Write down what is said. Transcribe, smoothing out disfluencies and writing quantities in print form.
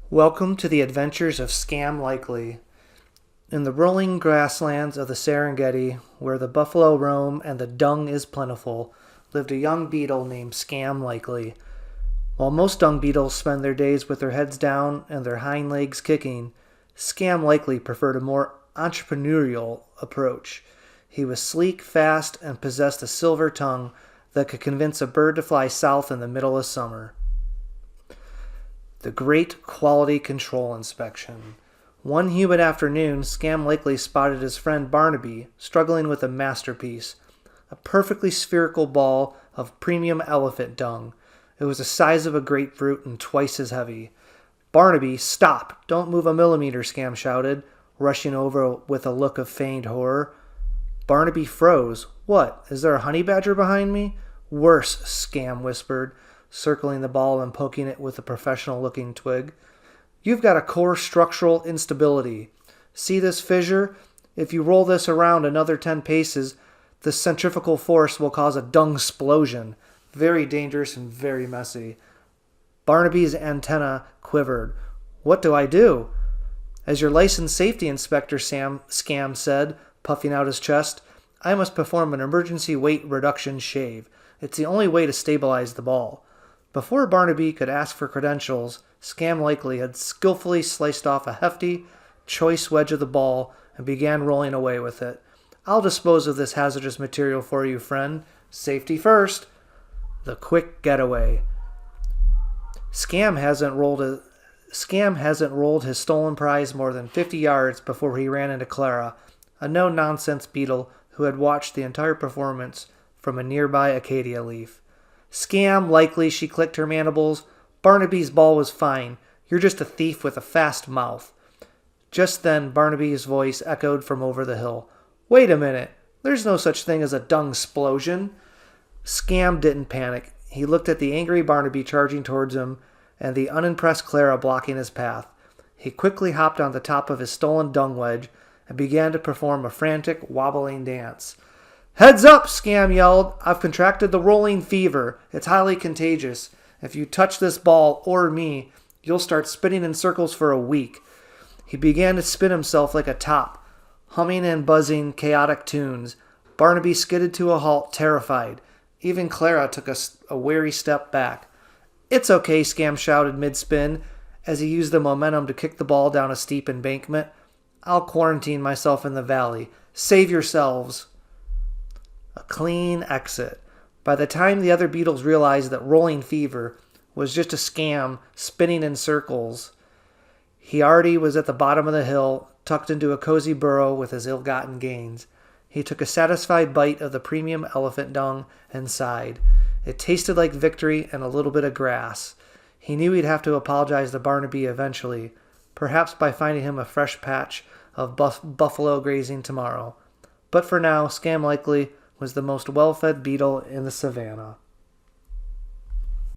Welcome to the adventures of Scam Likely. In the rolling grasslands of the Serengeti, where the buffalo roam and the dung is plentiful, lived a young beetle named Scam Likely. While most dung beetles spend their days with their heads down and their hind legs kicking, Scam Likely preferred a more entrepreneurial approach. He was sleek, fast, and possessed a silver tongue that could convince a bird to fly south in the middle of summer. The Great Quality Control Inspection. One humid afternoon, Scam Likely spotted his friend Barnaby struggling with a masterpiece, a perfectly spherical ball of premium elephant dung. It was the size of a grapefruit and twice as heavy. "Barnaby, stop! Don't move a millimeter," Scam shouted, rushing over with a look of feigned horror. Barnaby froze. "What? Is there a honey badger behind me?" "Worse," Scam whispered, circling the ball and poking it with a professional-looking twig. "You've got a core structural instability. See this fissure? If you roll this around another 10 paces, the centrifugal force will cause a dung-splosion. Very dangerous and very messy." Barnaby's antenna quivered. "What do I do?" "As your licensed safety inspector," Scam said, puffing out his chest, "I must perform an emergency weight reduction shave. It's the only way to stabilize the ball." Before Barnaby could ask for credentials, Scam Likely had skillfully sliced off a hefty, choice wedge of the ball and began rolling away with it. "I'll dispose of this hazardous material for you, friend. Safety first." The quick getaway. Scam hasn't rolled his stolen prize more than 50 yards before he ran into Clara, a no-nonsense beetle who had watched the entire performance from a nearby acacia leaf. "Scam Likely," she clicked her mandibles. "Barnaby's ball was fine. You're just a thief with a fast mouth." Just then Barnaby's voice echoed from over the hill. "Wait a minute. There's no such thing as a dung-splosion." Scam didn't panic. He looked at the angry Barnaby charging towards him and the unimpressed Clara blocking his path. He quickly hopped on the top of his stolen dung wedge and began to perform a frantic, wobbling dance. "Heads up!" Scam yelled. "I've contracted the rolling fever. It's highly contagious. If you touch this ball, or me, you'll start spinning in circles for a week." He began to spin himself like a top, humming and buzzing chaotic tunes. Barnaby skidded to a halt, terrified. Even Clara took a wary step back. "It's okay," Scam shouted mid-spin, as he used the momentum to kick the ball down a steep embankment. "I'll quarantine myself in the valley. Save yourselves." A clean exit. By the time the other beetles realized that rolling fever was just a Scam spinning in circles, he already was at the bottom of the hill, tucked into a cozy burrow with his ill-gotten gains. He took a satisfied bite of the premium elephant dung and sighed. It tasted like victory and a little bit of grass. He knew he'd have to apologize to Barnaby eventually, perhaps by finding him a fresh patch of buffalo grazing tomorrow. But for now, Scam Likely was the most well-fed beetle in the savannah.